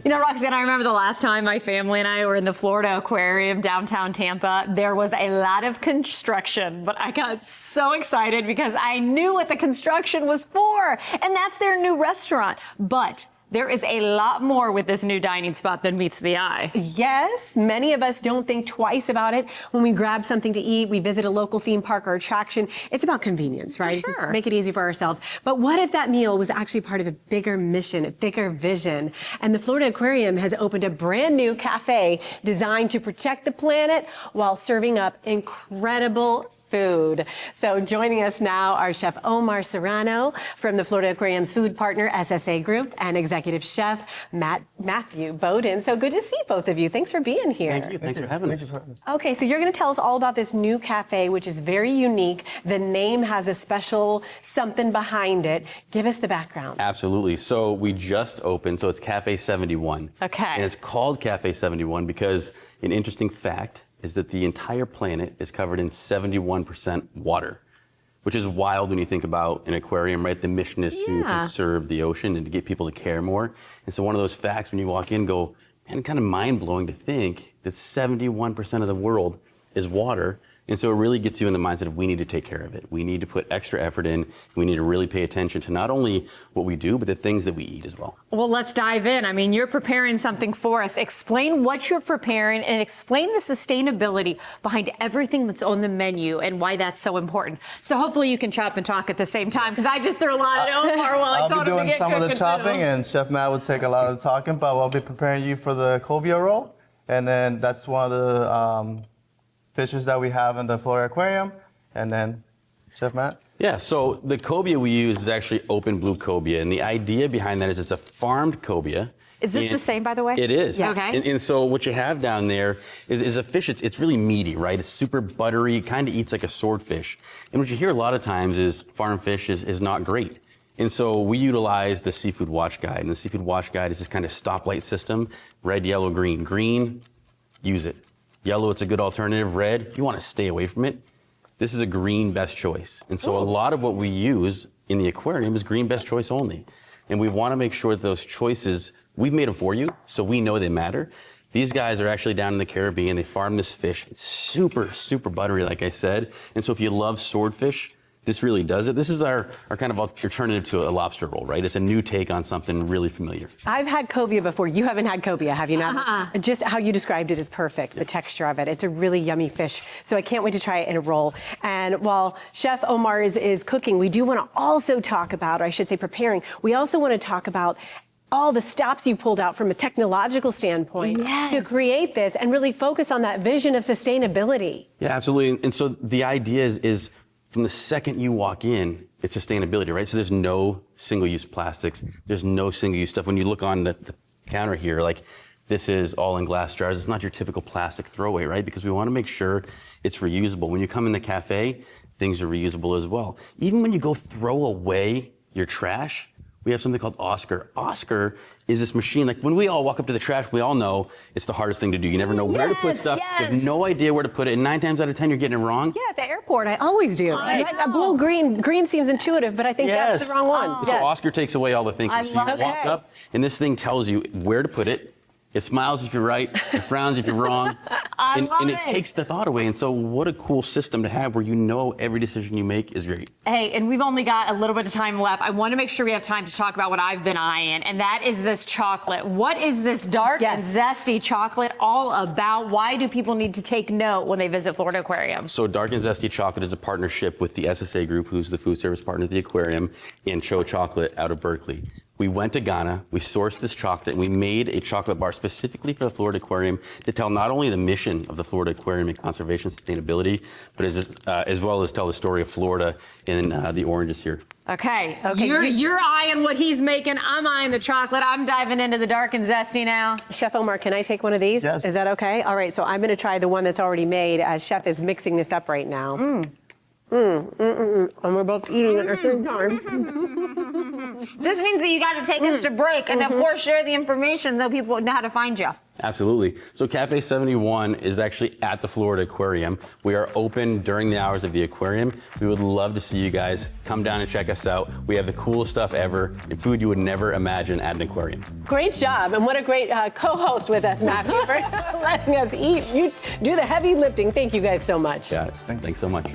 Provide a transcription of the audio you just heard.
You know, Roxanne, I remember the last time my family and I were in the Florida Aquarium, downtown Tampa. There was a lot of construction, but I got so excited because I knew what the construction was for, and that's their new restaurant. But there is a lot more with this new dining spot than meets the eye. Yes, many of us don't think twice about it. When we grab something to eat, we visit a local theme park or attraction. It's about convenience, right? Sure. Just make it easy for ourselves. But what if that meal was actually part of a bigger mission, a bigger vision? And the Florida Aquarium has opened a brand new cafe designed to protect the planet while serving up incredible food. So joining us now are Chef Omar Serrano from the Florida Aquarium's food partner, SSA Group, and Executive Chef Matthew Beaudin. So good to see both of you. Thanks for being here. Thank you. Thanks for having us. Okay, so you're going to tell us all about this new cafe, which is very unique. The name has a special something behind it. Give us the background. Absolutely. So we just opened, so it's Café 71. Okay. And it's called Café 71 because an interesting fact is that the entire planet is covered in 71% water, which is wild when you think about an aquarium, right? The mission is to conserve the ocean and to get people to care more. And so one of those facts when you walk in, go, man, kind of mind-blowing to think that 71% of the world is water. And so it really gets you in the mindset of we need to take care of it. We need to put extra effort in. We need to really pay attention to not only what we do, but the things that we eat as well. Well, let's dive in. I mean, you're preparing something for us. Explain what you're preparing and explain the sustainability behind everything that's on the menu and why that's so important. So hopefully you can chop and talk at the same time, because I just threw a lot at Omar while I told him to get I'll be doing some of the chopping, too. and Chef Matt will take a lot of the talking, but I'll be preparing you for the cobia roll. And then that's one of the fishes that we have in the Florida Aquarium. And then, Chef Matt? Yeah, so the cobia we use is actually open blue cobia. And the idea behind that is it's a farmed cobia. Is this the same, by the way? It is. Yeah. Okay. And so what you have down there is a fish. It's really meaty, right? It's super buttery, kind of eats like a swordfish. And what you hear a lot of times is farm fish is not great. And so we utilize the Seafood Watch Guide. And the Seafood Watch Guide is this kind of stoplight system, red, yellow, green. Green, use it. Yellow, it's a good alternative. Red, you want to stay away from it. This is a green best choice. And so a lot of what we use in the aquarium is green best choice only. And we want to make sure that those choices, we've made them for you, so we know they matter. These guys are actually down in the Caribbean. They farm this fish. It's super, super buttery, like I said. And so if you love swordfish, this really does it. This is our kind of alternative to a lobster roll, right? It's a new take on something really familiar. I've had cobia before. You haven't had cobia, have you not? Just how you described it is perfect, the texture of it. It's a really yummy fish. So I can't wait to try it in a roll. And while Chef Omar is cooking, we do want to also talk about, or I should say preparing, we also want to talk about all the stops you pulled out from a technological standpoint to create this and really focus on that vision of sustainability. Yeah, absolutely. And so the idea is from the second you walk in, it's sustainability, right? So there's no single-use plastics. There's no single-use stuff. When you look on the counter here, like this is all in glass jars. It's not your typical plastic throwaway, right? Because we want to make sure it's reusable. When you come in the cafe, things are reusable as well. Even when you go throw away your trash, we have something called Oscar. Oscar is this machine, like when we all walk up to the trash, we all know it's the hardest thing to do. You never know where to put stuff. You have no idea where to put it. And 9 times out of 10, you're getting it wrong. Yeah, at the airport, I always do. A blue, green seems intuitive, but I think that's the wrong one. So Oscar takes away all the thinking. So you walk up, and this thing tells you where to put it. It smiles if you're right, it frowns if you're wrong, and it takes the thought away. And so what a cool system to have where you know every decision you make is great. Hey, and we've only got a little bit of time left. I want to make sure we have time to talk about what I've been eyeing, and that is this chocolate. What is this dark and zesty chocolate all about? Why do people need to take note when they visit Florida Aquarium? So Dark and Zesty Chocolate is a partnership with the SSA Group, who's the food service partner of the aquarium, and Cho Chocolate out of Berkeley. We went to Ghana, we sourced this chocolate, and we made a chocolate bar specifically for the Florida Aquarium to tell not only the mission of the Florida Aquarium in conservation and sustainability, but as well as tell the story of Florida and the oranges here. Okay. You're eyeing what he's making. I'm eyeing the chocolate. I'm diving into the dark and zesty now. Chef Omar, can I take one of these? Yes. Is that okay? All right, so I'm going to try the one that's already made as Chef is mixing this up right now. And we're both eating at the same time. This means that you got to take us to break and, of course, share the information so people know how to find you. Absolutely. So Café 71 is actually at the Florida Aquarium. We are open during the hours of the aquarium. We would love to see you guys come down and check us out. We have the coolest stuff ever, and food you would never imagine at an aquarium. Great job, and what a great co-host with us, Matthew, for letting us eat. You do the heavy lifting. Thank you guys so much. Got it. Thanks so much.